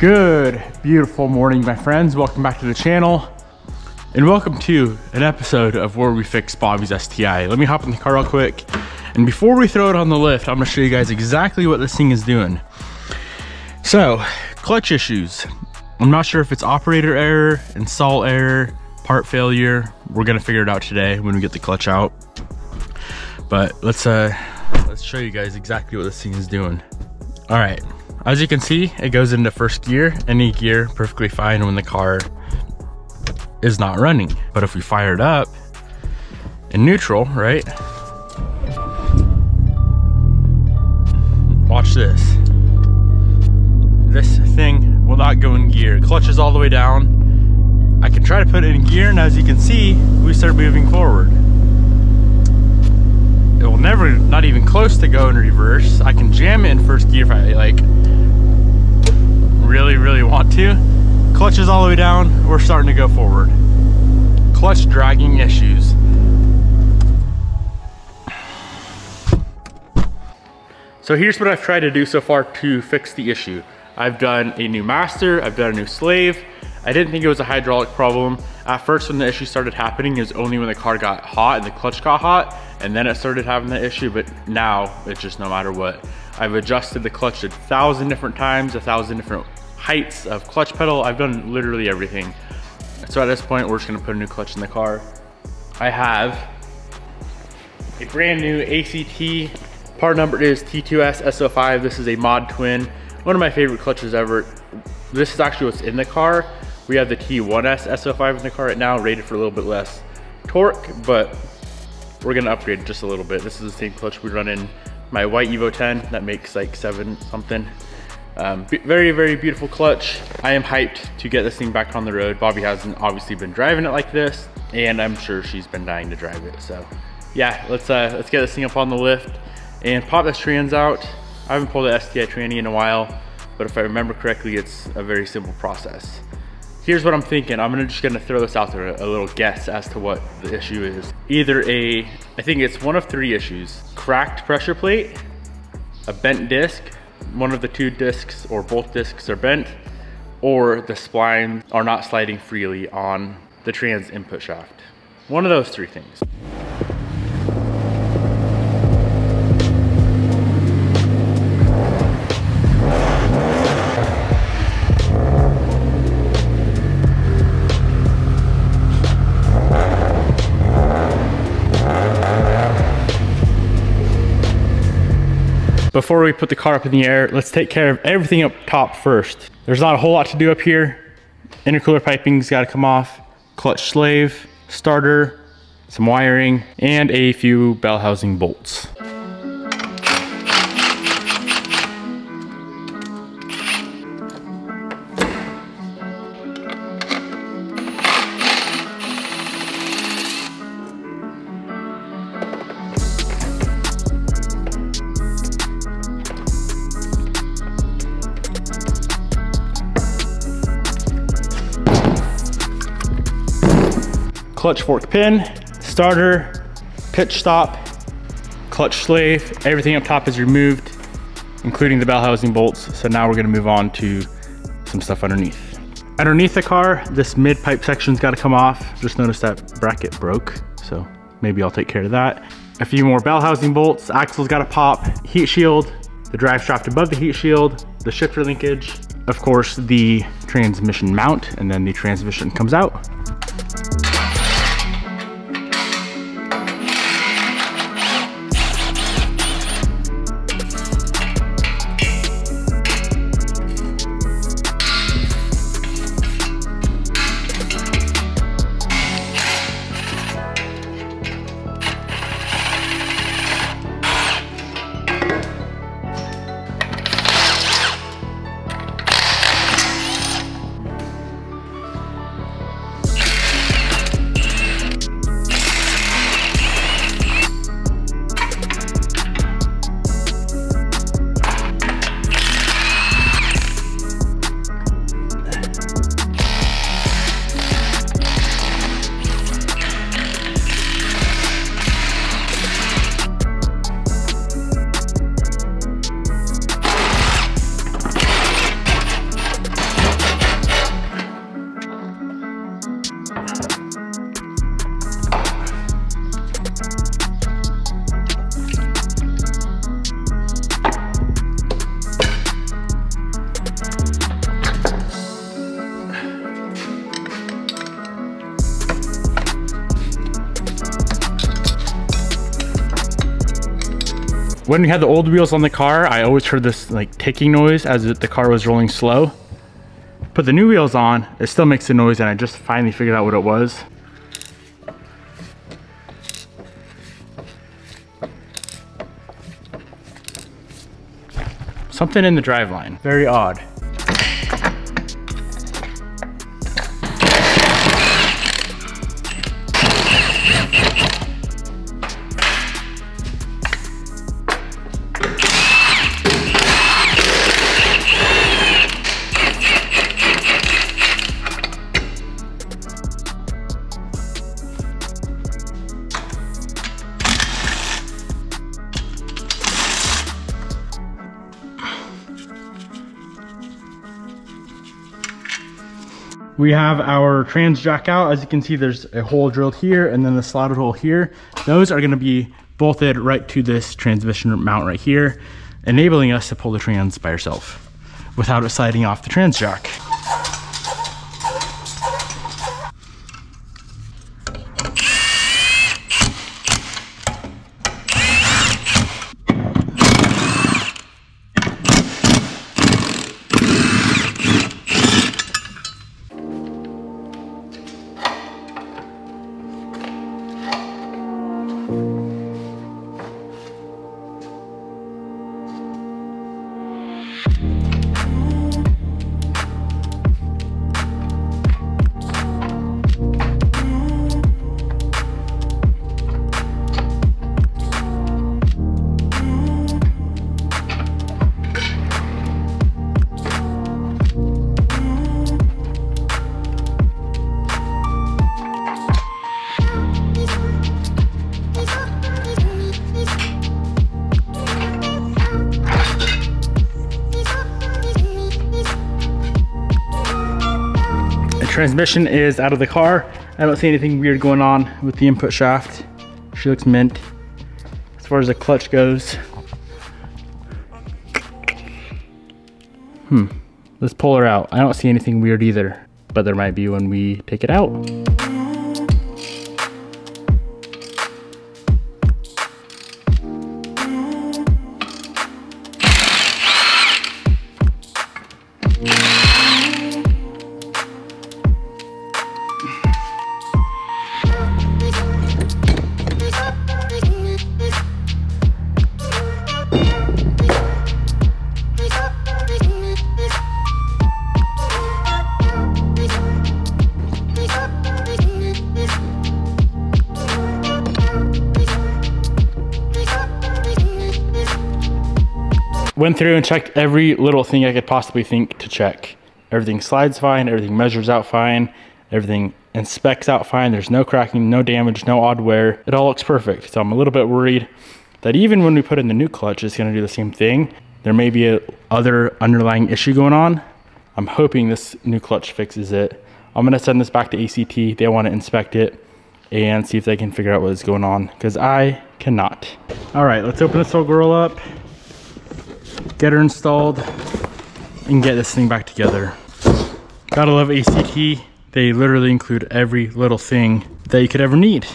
Good, beautiful morning, my friends. Welcome back to the channel. And welcome to an episode of where we fix Bobby's STI. Let me hop in the car real quick. And before we throw it on the lift, I'm gonna show you guys exactly what this thing is doing. So, clutch issues. I'm not sure if it's operator error, install error, part failure. We're gonna figure it out today when we get the clutch out. But let's show you guys exactly what this thing is doing. All right. As you can see, it goes into first gear, any gear, perfectly fine when the car is not running. But if we fire it up in neutral, right? Watch this. This thing will not go in gear. Clutch is all the way down. I can try to put it in gear, and as you can see, we start moving forward. It will never, not even close to go in reverse. I can jam it in first gear if I like really want to. Clutch is all the way down, we're starting to go forward. Clutch dragging issues. So here's what I've tried to do so far to fix the issue. I've done a new master, I've done a new slave. I didn't think it was a hydraulic problem. At first when the issue started happening, it was only when the car got hot and the clutch got hot, and then it started having the issue, but now it's just no matter what. I've adjusted the clutch 1,000 different times, 1,000 different heights of clutch pedal. I've done literally everything. So at this point, we're just gonna put a new clutch in the car. I have a brand new ACT, part number is T2S SO5. This is a mod twin, one of my favorite clutches ever. This is actually what's in the car. We have the T1S SO5 in the car right now, rated for a little bit less torque, but we're gonna upgrade just a little bit. This is the same clutch we run in my white Evo 10 that makes like 7 something. Very beautiful clutch. I am hyped to get this thing back on the road. Bobby hasn't obviously been driving it like this, and I'm sure she's been dying to drive it. So yeah, let's get this thing up on the lift and pop this trans out. I haven't pulled the STI tranny in a while, but if I remember correctly, it's a very simple process. Here's what I'm thinking. I'm just gonna throw this out there, a little guess as to what the issue is. Either I think it's one of 3 issues. Cracked pressure plate, a bent disc, one of the 2 discs or both discs are bent, or the splines are not sliding freely on the trans input shaft. One of those 3 things. Before we put the car up in the air, let's take care of everything up top first. There's not a whole lot to do up here. Intercooler piping's gotta come off, clutch slave, starter, some wiring, and a few bell housing bolts. Clutch fork pin, starter, pitch stop, clutch slave, everything up top is removed, including the bell housing bolts. So now we're gonna move on to some stuff underneath. Underneath the car, this mid pipe section's gotta come off. Just noticed that bracket broke, so maybe I'll take care of that. A few more bell housing bolts, axle's gotta pop, heat shield, the drive shaft above the heat shield, the shifter linkage, of course the transmission mount, and then the transmission comes out. When we had the old wheels on the car, I always heard this like ticking noise as the car was rolling slow. Put the new wheels on, it still makes a noise, and I just finally figured out what it was. Something in the driveline, very odd. We have our trans jack out. As you can see, there's a hole drilled here and then the slotted hole here. Those are gonna be bolted right to this transmission mount right here, enabling us to pull the trans by ourselves without it sliding off the trans jack. Transmission is out of the car. I don't see anything weird going on with the input shaft. She looks mint. As far as the clutch goes, let's pull her out. I don't see anything weird either, but there might be when we take it out. Went through and checked every little thing I could possibly think to check. Everything slides fine, everything measures out fine, everything inspects out fine. There's no cracking, no damage, no odd wear. It all looks perfect. So I'm a little bit worried that even when we put in the new clutch, it's gonna do the same thing. There may be a other underlying issue going on. I'm hoping this new clutch fixes it. I'm gonna send this back to ACT. They wanna inspect it and see if they can figure out what is going on, because I cannot. All right, let's open this little girl up, get her installed, and get this thing back together. Gotta love ACT. They literally include every little thing that you could ever need.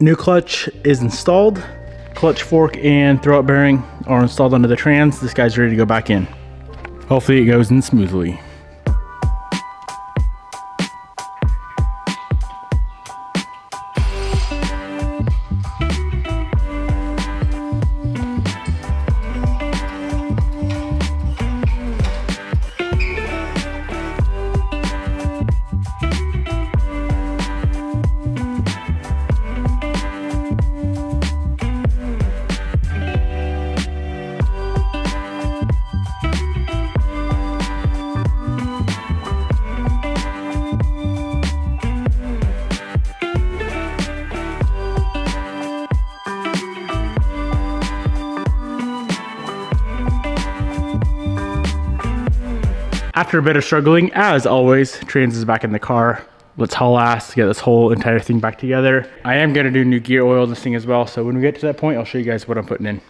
New clutch is installed. Clutch fork and throwout bearing are installed onto the trans. This guy's ready to go back in. Hopefully it goes in smoothly. After a bit of struggling, as always, trans is back in the car. Let's haul ass to get this whole entire thing back together. I am gonna do new gear oil this thing as well, so when we get to that point, I'll show you guys what I'm putting in.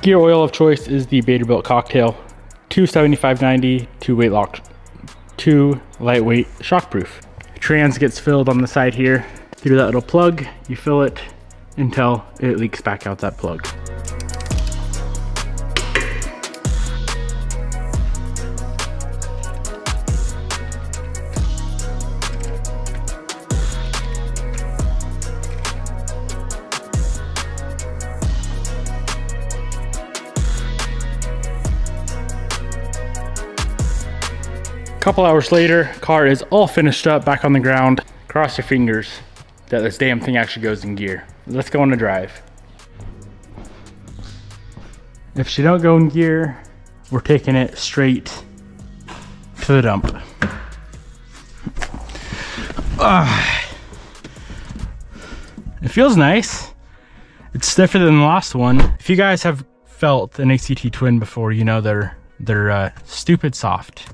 Gear oil of choice is the Baderbilt Cocktail, 275/90, 2 lightweight, shockproof. Trans gets filled on the side here through that little plug. You fill it until it leaks back out that plug. Couple hours later, car is all finished up, back on the ground. Cross your fingers that this damn thing actually goes in gear. Let's go on a drive. If she don't go in gear, we're taking it straight to the dump. It feels nice. It's stiffer than the last one. If you guys have felt an ACT twin before, you know they're stupid soft.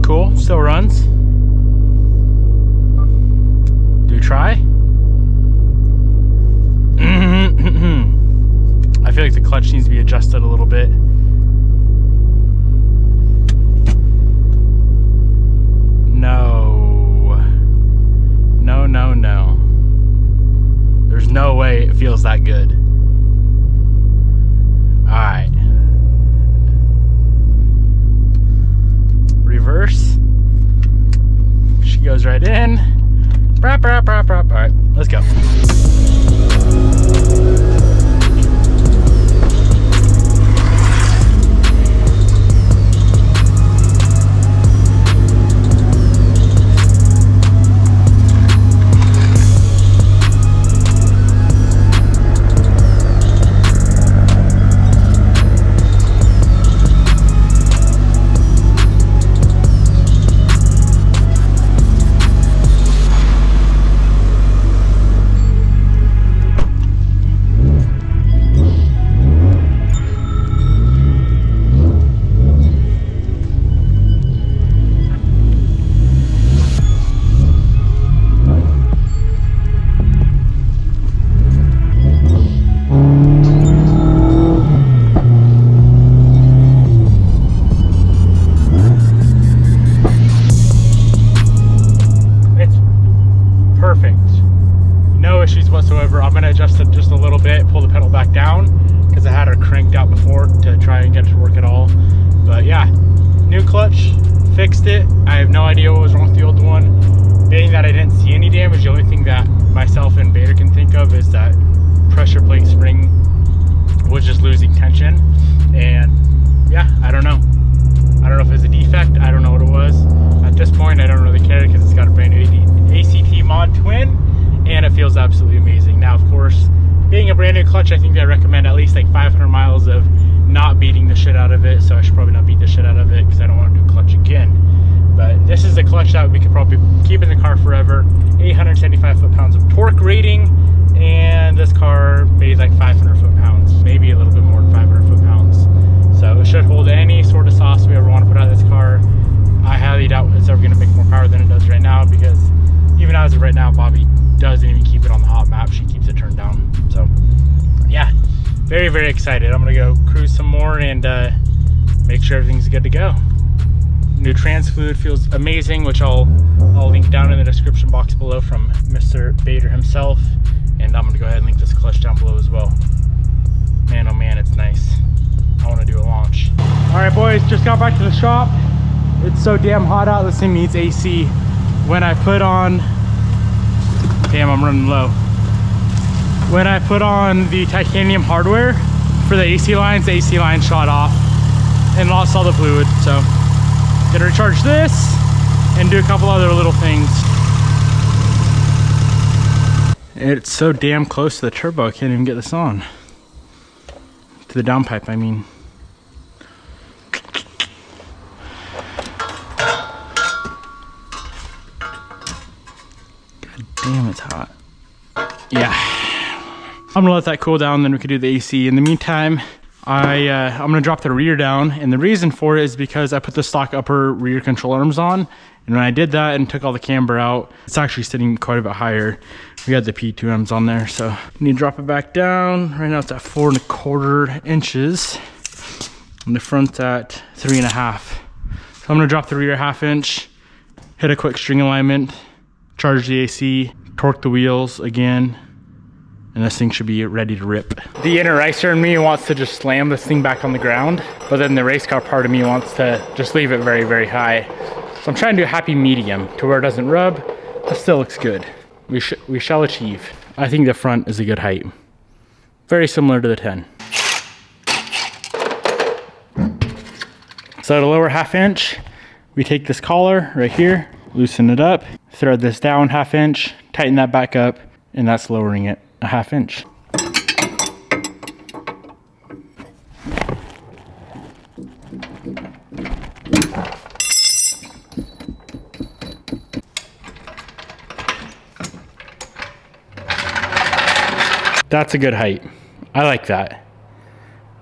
Cool, still runs. Do we try? I feel like the clutch needs to be adjusted a little bit. No. No, no, no. There's no way it feels that good. Alright. Reverse. She goes right in. Alright, let's go. Whatsoever. I'm gonna adjust it just a little bit, pull the pedal back down because I had her cranked out before to try and get it to work at all. But yeah, new clutch, fixed it. I have no idea what was wrong with the old one. Being that I didn't see any damage, the only thing that myself and Bader can think of is that pressure plate spring was just losing tension. And yeah, I don't know. I don't know if it was a defect. I don't know what it was. At this point, I don't really care because it's got a brand new ACT Mod Twin and it feels absolutely amazing. Now, of course, being a brand new clutch, I think I recommend at least like 500 miles of not beating the shit out of it. So I should probably not beat the shit out of it because I don't want to do clutch again. But this is a clutch that we could probably keep in the car forever. 875 foot-pounds of torque rating, and this car weighs like 500 foot-pounds, maybe a little bit more than 500 foot-pounds. So it should hold any sort of sauce we ever want to put out of this car. I highly doubt it's ever going to make more power than it does right now, because even as of right now, Bobby doesn't even keep it on the hot map. She keeps it turned down. So yeah, very, very excited. I'm gonna go cruise some more and make sure everything's good to go. New trans fluid feels amazing, which I'll link down in the description box below from Mr. Bader himself. And I'm gonna go ahead and link this clutch down below as well. Man, oh man, it's nice. I wanna do a launch. All right, boys, just got back to the shop. It's so damn hot out, this thing needs AC. When I put on, damn, I'm running low. When I put on the titanium hardware for the AC lines shot off and lost all the fluid. So gonna recharge this and do a couple other little things. It's so damn close to the turbo, I can't even get this on. To the downpipe, I mean. God damn, it's hot. Yeah. I'm gonna let that cool down, then we can do the AC. In the meantime, I'm gonna drop the rear down, and the reason for it is because I put the stock upper rear control arms on, and when I did that and took all the camber out, it's actually sitting quite a bit higher. We had the P2Ms on there, so I need to drop it back down. Right now it's at 4¼ inches, and the front's at 3½. So I'm gonna drop the rear ½ inch, hit a quick string alignment, charge the AC, torque the wheels again, and this thing should be ready to rip. The inner racer in me wants to just slam this thing back on the ground, but then the race car part of me wants to just leave it very, very high. So I'm trying to do a happy medium to where it doesn't rub, but still looks good. We shall achieve. I think the front is a good height. Very similar to the 10. So the lower ½ inch, we take this collar right here, loosen it up, thread this down ½ inch, tighten that back up, and that's lowering it a ½ inch. That's a good height. I like that.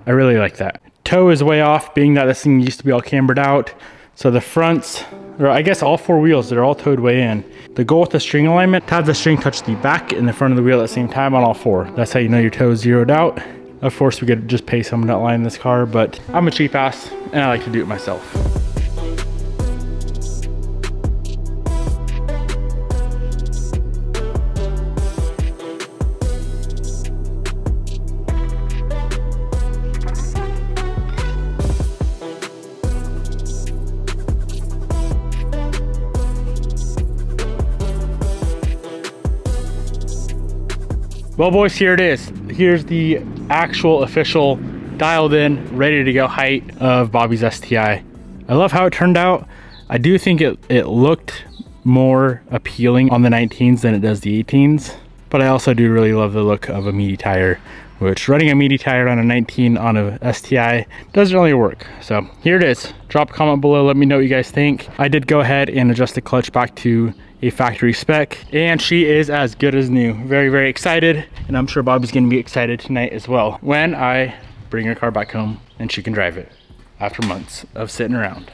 I really like that. Toe is way off, being that this thing used to be all cambered out. So the fronts, or I guess all 4 wheels, they're all towed way in. The goal with the string alignment, to have the string touch the back and the front of the wheel at the same time on all 4. That's how you know your toe is zeroed out. Of course, we could just pay someone to align this car, but I'm a cheap ass and I like to do it myself. Well, boys, here it is. Here's the actual official dialed in, ready to go height of Bobby's STI. I love how it turned out. I do think it looked more appealing on the 19s than it does the 18s, but I also do really love the look of a meaty tire, which running a meaty tire on a 19 on a STI doesn't really work. So here it is. Drop a comment below, let me know what you guys think. I did go ahead and adjust the clutch back to a factory spec, and she is as good as new. Very, very excited, and I'm sure Bobby's gonna be excited tonight as well when I bring her car back home and she can drive it after months of sitting around.